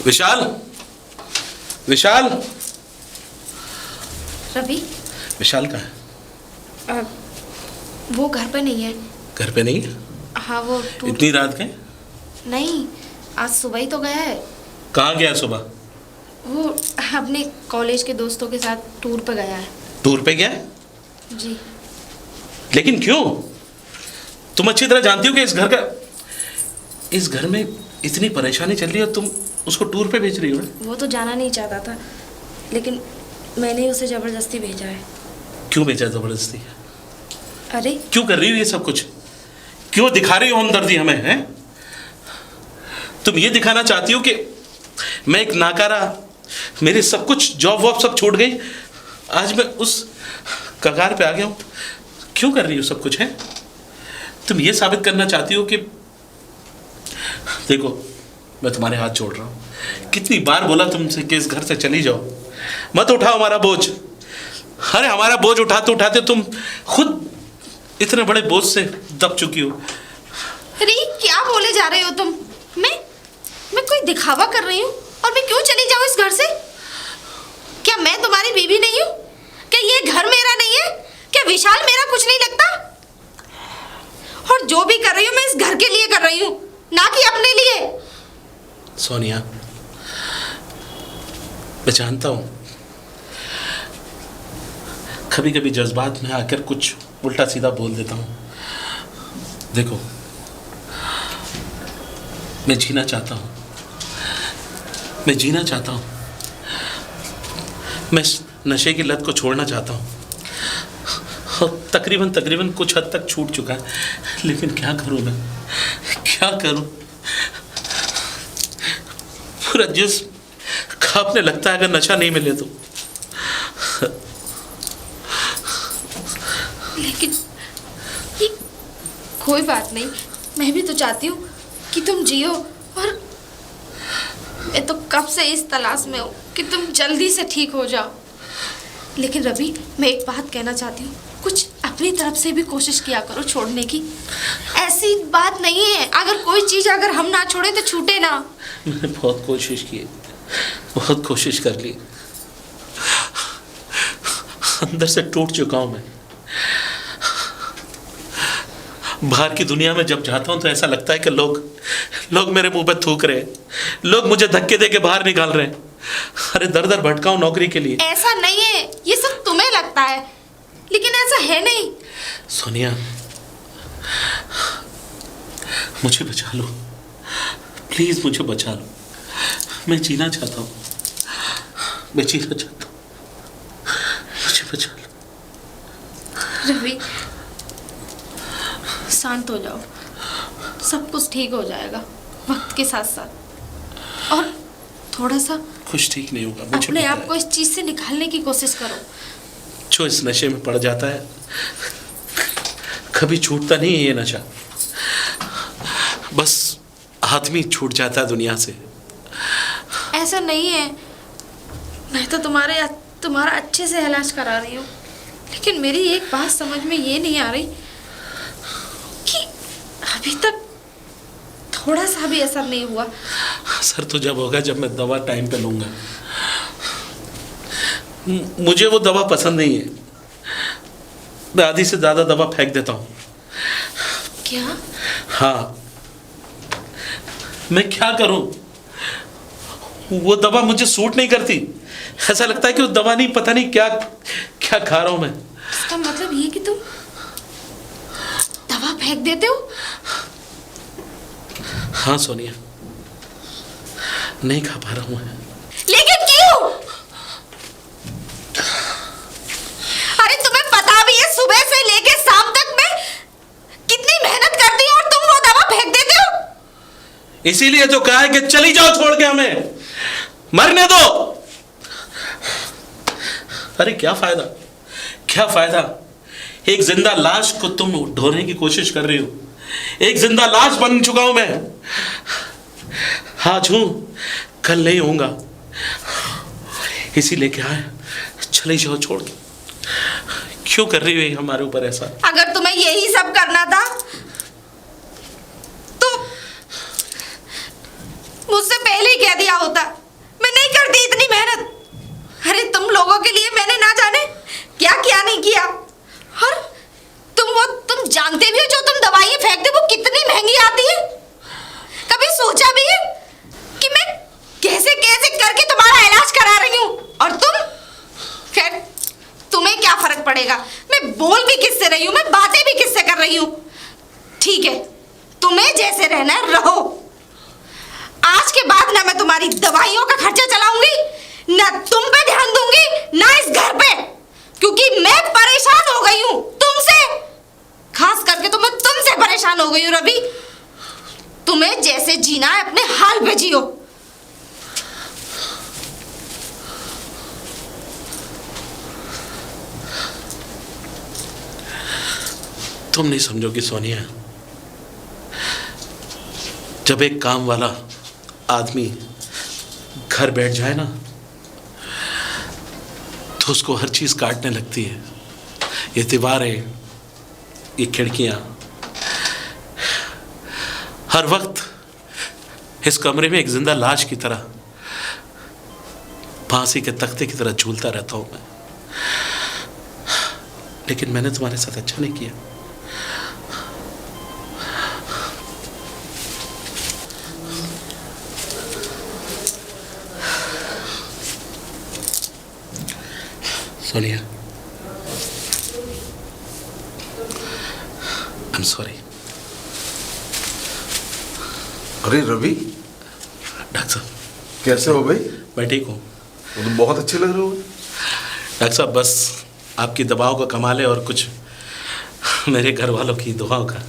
विशाल, विशाल। रवि। विशाल कहाँ है? वो घर पे नहीं है। घर पे नहीं है? हाँ वो इतनी रात के? नहीं, आज सुबह ही तो गया है। कहाँ गया सुबह? वो अपने कॉलेज के दोस्तों के साथ टूर पे गया है। टूर पे गया है? जी। लेकिन क्यों? तुम अच्छी तरह जानती हो कि इस घर में इतनी परेशानी चल रही है, तुम उसको टूर पे भेज रही हो? वो तो जाना नहीं चाहता था, लेकिन मैंने उसे जबरदस्ती भेजा है। क्यों भेजा जबरदस्ती? अरे क्यों कर रही हो ये सब कुछ? क्यों दिखा रही हो हमदर्दी हमें, हैं? तुम ये दिखाना चाहती हो कि मैं एक नाकारा, मेरे सब कुछ जॉब वॉब सब छूट गई, आज मैं उस कगार पे आ गया हूं। क्यों कर रही हो सब कुछ, है? तुम ये साबित करना चाहती हो कि देखो, मैं तुम्हारे हाथ जोड़ रहा हूं। कितनी बार बोला तुमसे कि इस घर से चली जाओ, मत उठाओ हमारा बोझ। अरे हमारा बोझ उठाते उठाते तुम खुद इतने बड़े बोझ से दब चुकी हो। अरे क्या बोले जा रहे हो तुम? मैं कोई दिखावा कर रही हूँ? और मैं क्यों चली जाऊँ इस घर से? क्या मैं तुम्हारी बीवी नहीं हूँ? क्या ये घर मेरा नहीं है? क्या विशाल मेरा कुछ नहीं लगता? और जो भी कर रही हूँ मैं इस घर के लिए कर रही हूँ, ना कि अपने लिए। सोनिया, मैं जानता हूं कभी कभी जज्बात में आकर कुछ उल्टा सीधा बोल देता हूं। देखो, मैं जीना चाहता हूं, मैं जीना चाहता हूं, मैं नशे की लत को छोड़ना चाहता हूं और तकरीबन कुछ हद तक छूट चुका है, लेकिन क्या करूं मैं, क्या करूं? पूरा जिस्म कांपने लगता है अगर नशा नहीं मिले तो। लेकिन ये कोई बात नहीं, मैं भी तो चाहती हूँ कि तुम जियो, और मैं तो कब से इस तलाश में हूँ कि तुम जल्दी से ठीक हो जाओ। लेकिन रवि, मैं एक बात कहना चाहती हूँ, कुछ अपनी तरफ से भी कोशिश किया करो छोड़ने की। ऐसी बात नहीं है, अगर कोई चीज़ अगर हम ना छोड़े तो छूटे ना। मैंने बहुत कोशिश की, बहुत कोशिश कर ली, अंदर से टूट चुका हूं मैं। बाहर की दुनिया में जब जाता हूं तो ऐसा लगता है कि लोग मेरे मुंह पे थूक रहे हैं, लोग मुझे धक्के दे के बाहर निकाल रहे हैं। अरे दर दर भटका हूं नौकरी के लिए। ऐसा नहीं है, ये सब तुम्हें लगता है, लेकिन ऐसा है नहीं। सोनिया, मुझे बचा लो, प्लीज मुझे बचा लो। मैं जीना चाहता हूं, मैं जीना चाहता हूं, मुझे बचा लो। रवि, शांत हो जाओ, सब कुछ ठीक हो जाएगा वक्त के साथ साथ। और थोड़ा सा कुछ ठीक नहीं होगा, मुझे अपने पता आप है। को इस चीज से निकालने की कोशिश करो। जो इस नशे में पड़ जाता है कभी छूटता नहीं है ये नशा, बस आदमी छूट जाता है दुनिया से। ऐसा नहीं है, मैं तो तुम्हारा अच्छे से इलाज करा रही हूँ, लेकिन मेरी एक बात समझ में ये नहीं आ रही कि अभी तक थोड़ा सा भी असर नहीं हुआ। असर तो जब होगा जब मैं दवा टाइम पे लूंगा। मुझे वो दवा पसंद नहीं है, मैं आधी से ज्यादा दवा फेंक देता हूँ। क्या? हाँ, मैं क्या करूं? वो दवा मुझे सूट नहीं करती, ऐसा लगता है कि वो दवा नहीं, पता नहीं क्या क्या खा रहा हूं मैं। इसका मतलब ये कि तुम दवा फेंक देते हो? हाँ सोनिया, नहीं खा पा रहा हूं मैं। लेकिन क्यों? अरे तुम्हें पता भी है सुबह से लेके शाम तक मैं कितनी मेहनत करती हूँ और तुम वो दवा फेंक देते हो। इसीलिए तो कहा है कि चली जाओ छोड़ के, हमें मरने दो। अरे क्या फायदा, क्या फायदा? एक जिंदा लाश को तुम ढोने की कोशिश कर रही हो। एक जिंदा लाश बन चुका हूं मैं, आज हूं कल नहीं होऊंगा। इसीलिए क्या है, चले जाओ छोड़ के। क्यों कर रही हो हमारे ऊपर ऐसा? अगर तुम्हें यही सब करना था तो मुझसे पहले ही कह दिया किया होता, मैं नहीं करती इतनी मेहनत। अरे तुम लोगों के लिए मैंने ना जाने क्या क्या नहीं किया। और तुम जानते भी हो जो तुम दवाइयाँ फेंकते वो कितनी महंगी आती है। कभी सोचा भी है कि मैं कैसे कैसे करके तुम्हारा इलाज करा रही हूँ, और तुम? खैर तुम्हें क्या फर्क पड़ेगा, मैं बोल भी किससे रही हूँ, मैं बातें भी किससे कर रही हूँ। ठीक है, तुम्हें जैसे रहना है रहो। आज के बाद ना मैं तुम्हारी दवाइयों का खर्चा चलाऊंगी, ना तुम पे ध्यान दूंगी, ना इस घर पे, क्योंकि मैं परेशान हो गई हूँ तुमसे। खास करके तो मैं तुमसे परेशान हो गई हूँ रवि। तुम्हें जैसे जीना है अपने हाल पे जियो। तुम नहीं समझोगी सोनिया, जब एक काम वाला आदमी घर बैठ जाए ना तो उसको हर चीज काटने लगती है। ये दीवारें, ये खिड़कियां, हर वक्त इस कमरे में एक जिंदा लाश की तरह, फांसी के तख्ते की तरह झूलता रहता हूं मैं। लेकिन मैंने तुम्हारे साथ अच्छा नहीं किया। Sonia, I am sorry. अरे रवि, डॉक्टर साहब कैसे हो भाई? मैं ठीक हूँ। वो तो बहुत अच्छे लग रहे हो। डॉक्टर साहब बस आपकी दवाओं का कमाल है और कुछ मेरे घर वालों की दुआओं का।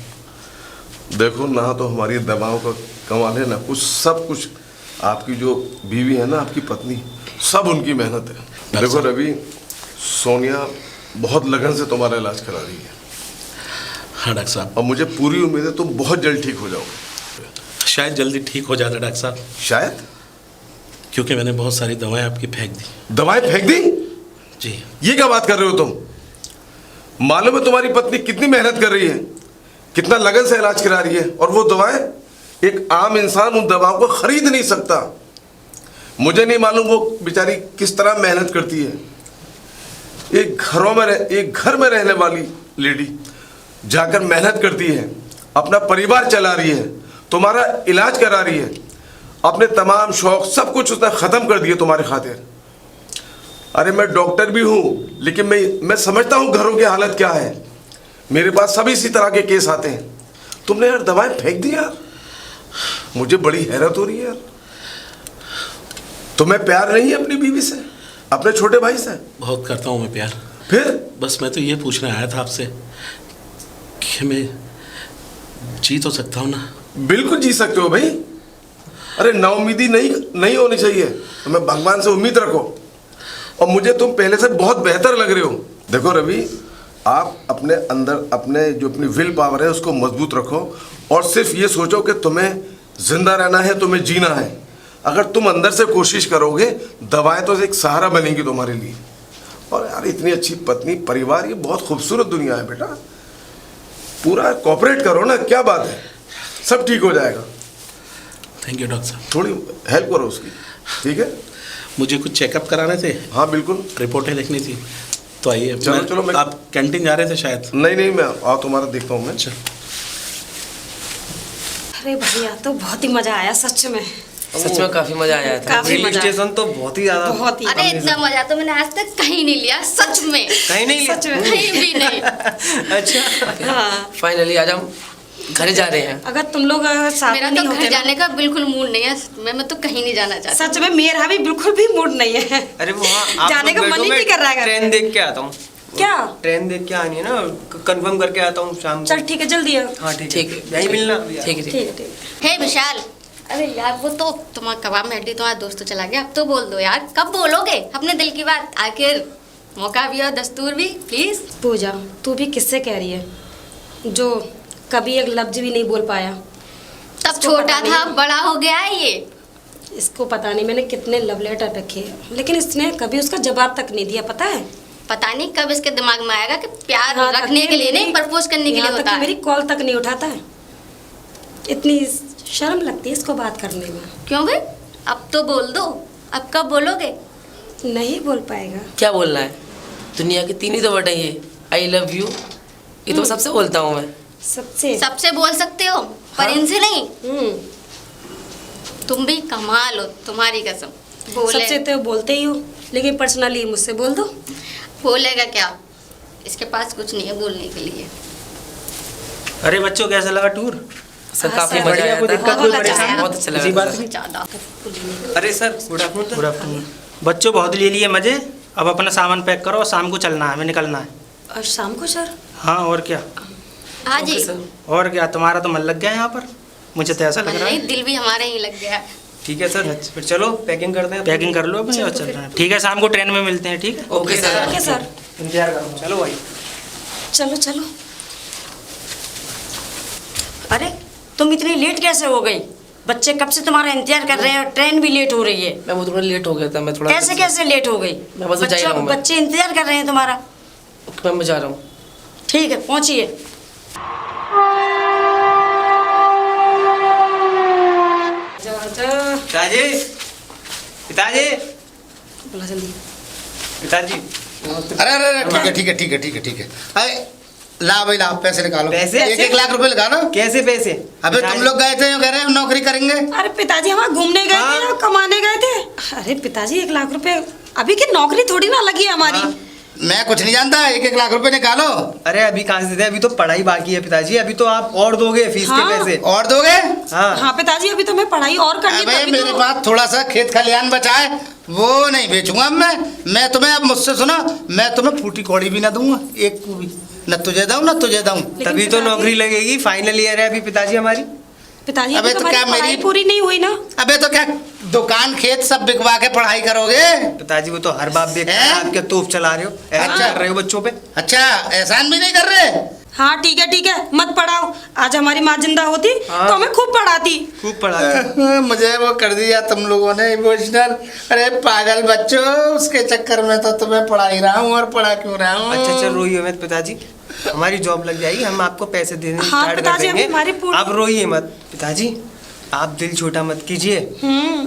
देखो ना, तो हमारी दवाओं का कमाल है ना कुछ, सब कुछ आपकी जो बीवी है ना, आपकी पत्नी, सब उनकी मेहनत है। देखो रवि, सोनिया बहुत लगन से तुम्हारा इलाज करा रही है। हाँ डॉक्टर साहब, और मुझे पूरी उम्मीद है तुम बहुत जल्द ठीक हो जाओगे। शायद जल्दी ठीक हो जाता डॉक्टर साहब, शायद? क्योंकि मैंने बहुत सारी दवाएं आपकी फेंक दी। दवाएं फेंक दी? जी। ये क्या बात कर रहे हो तुम? मालूम है तुम्हारी पत्नी कितनी मेहनत कर रही है, कितना लगन से इलाज करा रही है, और वो दवाएं एक आम इंसान उन दवाओं को खरीद नहीं सकता। मुझे नहीं मालूम वो बेचारी किस तरह मेहनत करती है। एक घर में रहने वाली लेडी जाकर मेहनत करती है, अपना परिवार चला रही है, तुम्हारा इलाज करा रही है, अपने तमाम शौक सब कुछ उसने खत्म कर दिए तुम्हारे खातिर। अरे मैं डॉक्टर भी हूँ, लेकिन मैं समझता हूँ घरों की हालत क्या है। मेरे पास सभी इसी तरह के केस आते हैं। तुमने यार दवाएं फेंक दी यार, मुझे बड़ी हैरत हो रही है यार। तुम्हें प्यार नहीं है अपनी बीवी से, अपने छोटे भाई से? बहुत करता हूँ मैं प्यार। फिर? बस मैं तो ये पूछने आया था आपसे कि मैं जी तो सकता हूँ ना? बिल्कुल जी सकते हो भाई। अरे नाउम्मीदी नहीं होनी चाहिए। तुम्हें भगवान से उम्मीद रखो, और मुझे तुम पहले से बहुत बेहतर लग रहे हो। देखो रवि, आप अपने अंदर अपनी विल पावर है उसको मजबूत रखो, और सिर्फ ये सोचो कि तुम्हें जिंदा रहना है, तुम्हें जीना है। अगर तुम अंदर से कोशिश करोगे, दवाएं तो एक सहारा बनेंगी तुम्हारे लिए। और यार इतनी अच्छी पत्नी, परिवार, ये बहुत खूबसूरत दुनिया है बेटा। पूरा कोऑपरेट करो ना, क्या बात है, सब ठीक हो जाएगा। थैंक यू डॉक्टर साहब। थोड़ी हेल्प करो उसकी, ठीक है? मुझे कुछ चेकअप कराने थे। हाँ बिल्कुल। रिपोर्टें लिखनी थी, तो आइए। चलो मैं, आप कैंटीन जा रहे थे शायद? नहीं मैं तुम्हारा देखता हूँ मैं। अच्छा। अरे भैया तो बहुत ही मजा आया सच में। सच में काफी मजा आया था। काफी हिल स्टेशन तो बहुत ही ज्यादा, बहुत ही। अरे इतना मजा तो मैंने आज तक कहीं नहीं लिया, सच में। कहीं नहीं लिया? सच में कहीं भी नहीं। अच्छा हाँ। फाइनली आज हम घर जा रहे हैं। अगर तुम लोग साथ मेरा में तो नहीं घर होते जाने का बिल्कुल मूड नहीं है। मैं तो कहीं नहीं जाना चाहती। सच में मेरा भी बिल्कुल भी मूड नहीं है। अरे वहाँ जाने का मन ही नहीं कर रहा है। ट्रेन देख के आता हूँ। क्या? ट्रेन देख के आनी है ना, कंफर्म करके आता हूँ शाम को। चल ठीक है, जल्दी आ। हाँ ठीक है, यहीं मिलना। ठीक है ठीक है ठीक है। हे विशाल, अरे यार वो तो तुम्हारा कबाब में हड्डी तुम्हारा दोस्त तो चला गया। अब तो बोल दो यार, कब बोलोगे अपने दिल की बात? आखिर मौका भी और दस्तूर भी, प्लीज। पूजा, तू भी किससे कह रही है जो कभी एक लफ्ज भी नहीं बोल पाया? तब इसको छोटा पता था, नहीं। बड़ा हो गया है ये। इसको पता नहीं मैंने कितने लव लेटर रखे हैं, लेकिन इसने कभी उसका जवाब तक नहीं दिया, पता है? पता नहीं कब इसके दिमाग में आएगा कि प्यार यहाँ तक रखने कि के लिए नहीं, मेरी- प्रपोज करने के लिए यहाँ तक होता कि है। मेरी कॉल तक नहीं उठाता है। इतनी शर्म लगती है इसको बात करने में। क्यों भाई? अब तो बोल दो, अब कब बोलोगे? नहीं बोल पाएगा। क्या बोलना है? दुनिया के 3 ही तो वर्ड है ये, आई लव यू। ये तो सबसे बोलता हूँ मैं। सबसे सबसे बोल सकते हो पर इनसे नहीं। तुम भी कमाल हो, तुम्हारी कसम। बोले सबसे तो बोलते ही हो, लेकिन पर्सनली मुझसे बोल दो। बोलेगा क्या? इसके पास कुछ नहीं है बोलने के लिए। अरे बच्चों कैसा लगा टूर? सर काफी सर, मजा बढ़िया, आया कोई था। दिक्कत, कोई बहुत परेशानी? अच्छा, बहुत अच्छा किसी लगा। बात नहीं? ज़्यादा अरे sir good afternoon. Good afternoon. बच्चों बहुत ले लिए मजे, अब अपना सामान पैक करो, शाम को चलना है, हमें निकलना है। और शाम को सर? हाँ और क्या, हाँ जी। Okay sir. और क्या, तुम्हारा तो मन लग गया है यहाँ पर, मुझे तो ऐसा लग रहा नहीं, है। दिल भी हमारे ही लग गया है। ठीक है सर, फिर चलो पैकिंग करते हैं। पैकिंग कर लो अपनी और चल रहे हैं। ठीक है, शाम को ट्रेन में मिलते हैं, ठीक है? Okay sir. ओके सर, इंतजार करूँगा। चलो भाई। चलो चलो। अरे तुम इतनी लेट कैसे हो गई? बच्चे कब से तुम्हारा इंतजार कर रहे हैं और ट्रेन भी लेट हो रही है। मैं वो थोड़ा लेट हो गया था, मैं थोड़ा कैसे कैसे लेट हो गई? मैं बस जा ही रहा हूँ मैं। बच्चे इंतजार कर रहे हैं तुम्हारा। मैं जा रहा हूँ। ठीक है, पहुंचिए। पिताजी, पिताजी, बोला जल्दी। पिताजी। अरे अरे अरे ठीक है ठीक है ठीक है ठीक है ठीक है। अरे ला भाई ला, पैसे निकालो। पैसे? 1-1 लाख रुपए लगा ना। कैसे पैसे? अबे तुम लोग गए थे कह रहे हैं नौकरी करेंगे। अरे पिताजी हम घूमने गए थे और कमाने गए थे। अरे पिताजी 1 लाख रुपए अभी की नौकरी थोड़ी ना लगी है हमारी। मैं कुछ नहीं जानता, 1-1 लाख रुपए निकालो। अरे अभी कहाँ से दे? अभी तो पढ़ाई बाकी है पिताजी, अभी तो आप और दोगे फीस के हाँ। पैसे। और दोगे? हाँ। हाँ पिताजी, अभी तो मैं पढ़ाई और करनी अबे तभी मेरे तो। पास थोड़ा सा खेत खलियान बचा है, वो नहीं बेचूंगा अब मैं तुम्हें अब मुझसे सुनो, मैं तुम्हें फूटी कौड़ी भी ना दूंगा, एक को भी न तुझे दूं न तुझे दूं। लेकिन तभी तो पिताजी- नौकरी लगेगी, फाइनल ईयर है अभी पिताजी हमारी। पिताजी अबे अभी तो तो क्या हमारी पढ़ाई मेरी- पूरी नहीं हुई ना। अबे तो क्या दुकान खेत सब बिकवा के पढ़ाई करोगे? पिताजी वो तो हर बाप देखता है, हैं? आप क्या तोप चला रहे हो, ऐसा अच्छा। कर रहे हो बच्चों पे। अच्छा एहसान भी नहीं कर रहे? हाँ ठीक है, मत पढ़ाओ। आज हमारी माँ जिंदा होती हाँ। तो हमें खूब पढ़ाती। खूब पढ़ा। मुझे वो कर दिया तुम लोगों ने इमोशनल। अरे पागल बच्चों, उसके चक्कर में तो तुम्हें पढ़ा ही रहा हूँ और पढ़ा क्यों रहा हूँ। अच्छा रोइए मत पिताजी, हमारी जॉब लग जाएगी, हम आपको पैसे देने हाँ, स्टार्ट कर पिताजी, देंगे। अभी हमारी पूरी- आप रोइए मत पिताजी, आप दिल छोटा मत कीजिए।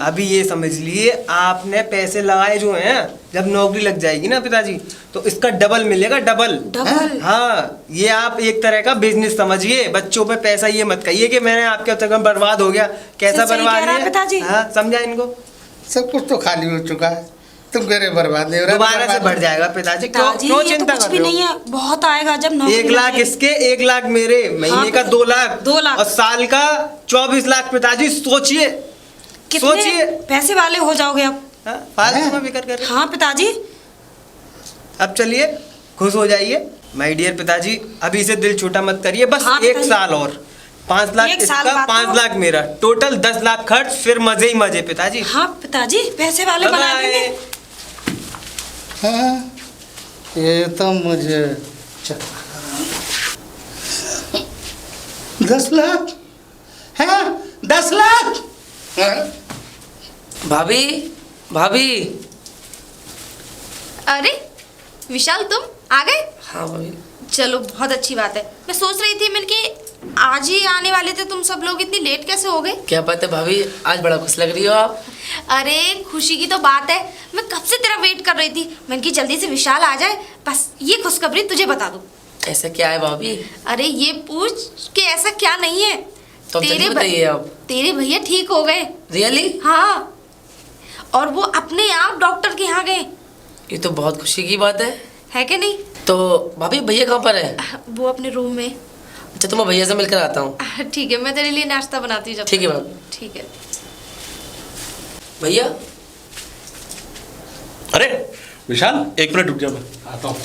अभी ये समझ लिए आपने पैसे लगाए जो हैं, जब नौकरी लग जाएगी ना पिताजी तो इसका डबल मिलेगा, डबल। डबल? हाँ, ये आप एक तरह का बिजनेस समझिए। बच्चों पे पैसा ये मत कहिए कि मैंने आपके तक बर्बाद हो गया। कैसा सही कह बर्बाद रहा है है पिताजी। हाँ, समझा इनको। सब कुछ तो खाली हो चुका है, तुम कह रहे हो बर्बाद नहीं हो रहा। दोबारा से बढ़ जाएगा पिताजी, क्यों पिताजी क्यों ये तो चिंता कुछ कर भी रहे नहीं हो? है, बहुत आएगा जब नौकरी 1 लाख लग इसके, 1 लाख मेरे, महीने का 2 लाख, 2 लाख। और साल का 24 लाख पिताजी। सोचिए, कितने सोचिए। पैसे वाले हो जाओगे आप। हाँ, फालतू में फिक्र कर रहे हो। हाँ पिताजी। अब चलिए खुश हो जाइए माय डियर पिताजी, अभी से दिल छोटा मत करिए, बस हाँ, 1 पिताजी। साल और 5 लाख एक साल इसका, बाद 5 तो- लाख मेरा, टोटल 10 लाख खर्च, फिर मजे ही मजे पिताजी। हाँ पिताजी, पैसे वाले बना बाय। देंगे। हाँ, ये तो मुझे 10 लाख है, 10 लाख। हाँ? भाभी, भाभी। अरे विशाल, तुम आ गए? हाँ भाभी। चलो बहुत अच्छी बात है। मैं सोच रही थी मिलके आज ही आने वाले थे तुम सब लोग, इतनी लेट कैसे हो गए? क्या बात है भाभी, आज बड़ा खुश लग रही हो आप। अरे खुशी की तो बात है, मैं कब से तेरा वेट कर रही थी। मैंने कि जल्दी से विशाल आ जाए, बस ये खुशखबरी तुझे बता दूं। ऐसा क्या है भाभी? अरे ये पूछ कि ऐसा क्या नहीं है। तो अब जल्दी बताइए आप। तेरे भैया ठीक हो गए। रियली? हाँ, और वो अपने आप डॉक्टर के यहाँ गए। ये तो बहुत खुशी की बात है कि नहीं? तो भाभी भैया कहाँ पर है? वो अपने रूम में। अच्छा तो मैं भैया से मिलकर आता हूँ। ठीक है, मैं तेरे लिए नाश्ता बनाती हूँ जब ठीक है तक। भाभी। ठीक है। भैया अरे विशाल, 1 मिनट रुक जा, मैं आता हूँ।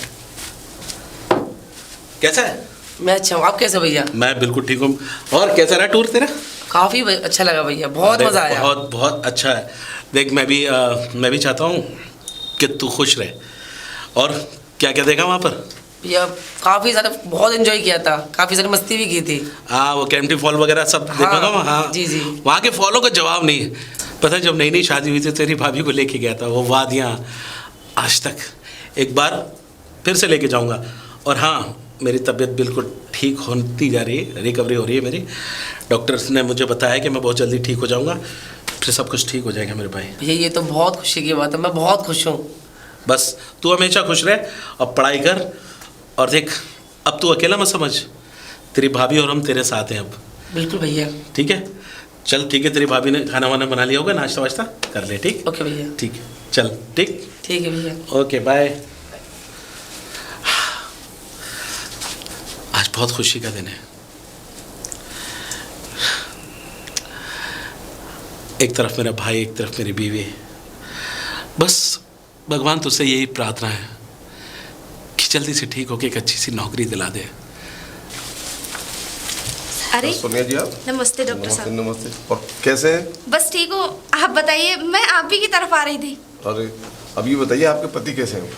कैसा है? मैं अच्छा हूँ, आप कैसे भैया? मैं बिल्कुल ठीक हूँ। और कैसा रहा टूर तेरा? काफ़ी अच्छा लगा भैया, बहुत अरे, मज़ा आया। बहुत बहुत अच्छा है। देख मैं भी चाहता हूँ कि तू खुश रहे। और क्या क्या देखा वहाँ पर? भैया काफ़ी सारा, बहुत एंजॉय किया था, काफ़ी सारी मस्ती भी की थी। हाँ, वो कैंपटी फॉल वगैरह सब देखा था वहाँ। हाँ जी जी। वहाँ के फॉलों का जवाब नहीं है। पता है जब नई नई शादी हुई थी तेरी भाभी को लेके गया था वो वादियाँ, आज तक एक बार फिर से लेके जाऊँगा। और हाँ, मेरी तबीयत बिल्कुल ठीक होती जा रही है, रिकवरी हो रही है मेरी। डॉक्टर्स ने मुझे बताया कि मैं बहुत जल्दी ठीक हो जाऊँगा। फिर सब कुछ ठीक हो जाएगा मेरे भाई। भैया ये तो बहुत खुशी की बात है, मैं बहुत खुश हूँ। बस तू हमेशा खुश रहे और पढ़ाई कर। और देख, अब तू अकेला मत समझ, तेरी भाभी और हम तेरे साथ हैं अब। बिल्कुल भैया। ठीक है, चल ठीक है, तेरी भाभी ने खाना वाना बना लिया होगा, नाश्ता वाश्ता कर ले। ठीक, ओके भैया। ठीक है, चल ठीक। ठीक है भैया। Okay bye. आज बहुत खुशी का दिन है। एक तरफ मेरा भाई, एक तरफ मेरी बीवी। बस भगवान तुझसे यही प्रार्थना है कि जल्दी से ठीक होके एक अच्छी सी नौकरी दिला दे। अरे सोनिया जी आप। नमस्ते डॉक्टर नमस्ते साहब। नमस्ते। और कैसे हैं? बस ठीक हूँ, आप बताइए। मैं आप ही की तरफ आ रही थी। अरे अब ये बताइए आपके पति कैसे हैं?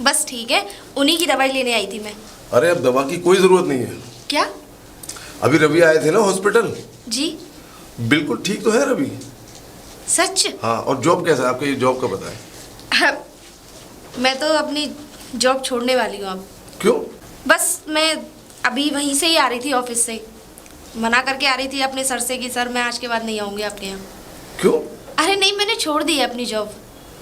बस ठीक है, उन्हीं की दवाई लेने आई थी मैं। अरे अब दवा की कोई ज़रूरत नहीं है। क्या? अभी रवि आए थे ना हॉस्पिटल। जी बिल्कुल ठीक तो है रवि। सच? हाँ, और जॉब कैसा है आपका? ये जॉब का बताएं। मैं तो अपनी जॉब छोड़ने वाली हूँ अब। क्यों? बस मैं अभी वहीं से ही आ रही थी, ऑफिस से मना करके आ रही थी अपने सर से कि सर मैं आज के बाद नहीं आऊँगी आपके यहाँ। क्यों? अरे नहीं, मैंने छोड़ दी है अपनी जॉब।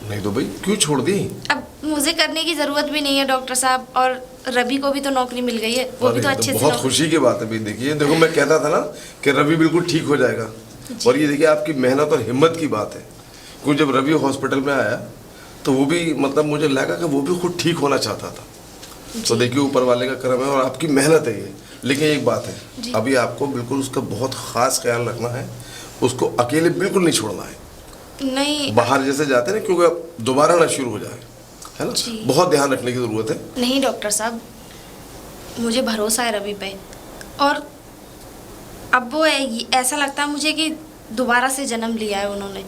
नहीं तो भाई क्यों छोड़ दी? अब मुझे करने की ज़रूरत भी नहीं है डॉक्टर साहब, और रवि को भी तो नौकरी मिल गई है, वो भी अरे तो ये अच्छे से बहुत खुशी की बात है भाई। देखिए देखो, मैं कहता था ना कि रवि बिल्कुल ठीक हो जाएगा, और ये देखिए आपकी मेहनत और हिम्मत की बात है। क्योंकि जब रवि हॉस्पिटल में आया तो वो भी मतलब मुझे लगा कि वो भी खुद ठीक होना चाहता था। तो देखिए ऊपर वाले का करम है और आपकी मेहनत है ये। लेकिन एक बात है, अभी आपको बिल्कुल उसका बहुत खास ख्याल रखना है। उसको अकेले बिल्कुल नहीं छोड़ना है। नहीं बाहर जैसे जाते हैं ना, क्योंकि अब दोबारा ना शुरू हो जाए, है ना? बहुत ध्यान रखने की ज़रूरत है। नहीं डॉक्टर साहब, मुझे भरोसा है रवि पे, और अब वो ऐसा लगता है मुझे कि दोबारा से जन्म लिया है उन्होंने,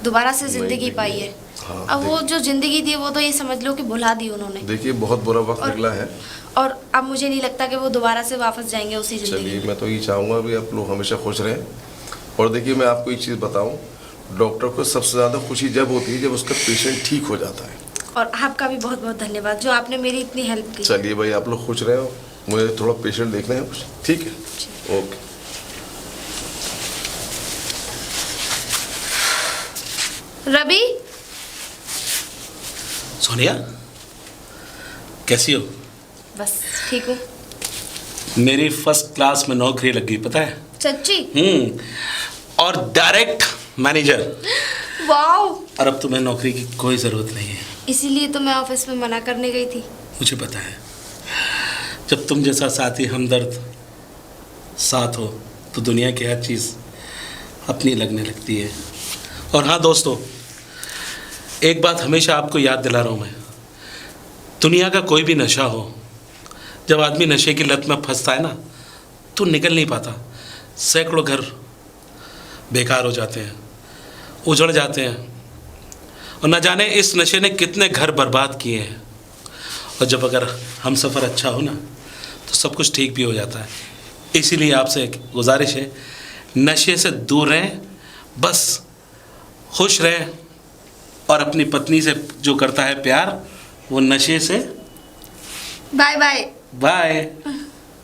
दोबारा से जिंदगी पाई है। हाँ, अब वो जो जिंदगी थी वो तो ये समझ लो कि भुला दी उन्होंने। देखिए बहुत बुरा वक्त निकला है, और अब मुझे नहीं लगता कि वो दोबारा से वापस जाएंगे उसी जिंदगी चलिए में। मैं तो ये चाहूँगा भी आप लोग हमेशा खुश रहें। और देखिए मैं आपको एक चीज़ बताऊँ, डॉक्टर को सबसे ज़्यादा खुशी जब होती है जब उसका पेशेंट ठीक हो जाता है। और आपका भी बहुत बहुत धन्यवाद जो आपने मेरी इतनी हेल्प की। चलिए भाई आप लोग खुश रहे हो, मुझे थोड़ा पेशेंट देखना है कुछ। ठीक है, ओके। रवि। सोनिया कैसी हो? बस ठीक हूँ। मेरी फर्स्ट क्लास में नौकरी लग गई, पता है? सच्ची? और डायरेक्ट मैनेजर। वाओ। और अब तुम्हें नौकरी की कोई ज़रूरत नहीं है। इसीलिए तो मैं ऑफिस में मना करने गई थी। मुझे पता है, जब तुम जैसा साथी हमदर्द साथ हो तो दुनिया की हर चीज़ अपनी लगने लगती है। और हाँ दोस्तों, एक बात हमेशा आपको याद दिला रहा हूँ मैं, दुनिया का कोई भी नशा हो, जब आदमी नशे की लत में फंसता है ना तो निकल नहीं पाता। सैकड़ों घर बेकार हो जाते हैं, उजड़ जाते हैं, और न जाने इस नशे ने कितने घर बर्बाद किए हैं। और जब अगर हम सफ़र अच्छा हो ना तो सब कुछ ठीक भी हो जाता है। इसीलिए आपसे एक गुजारिश है, नशे से दूर रहें, बस खुश रहें, और अपनी पत्नी से जो करता है प्यार वो नशे से बाय बाय। बाय।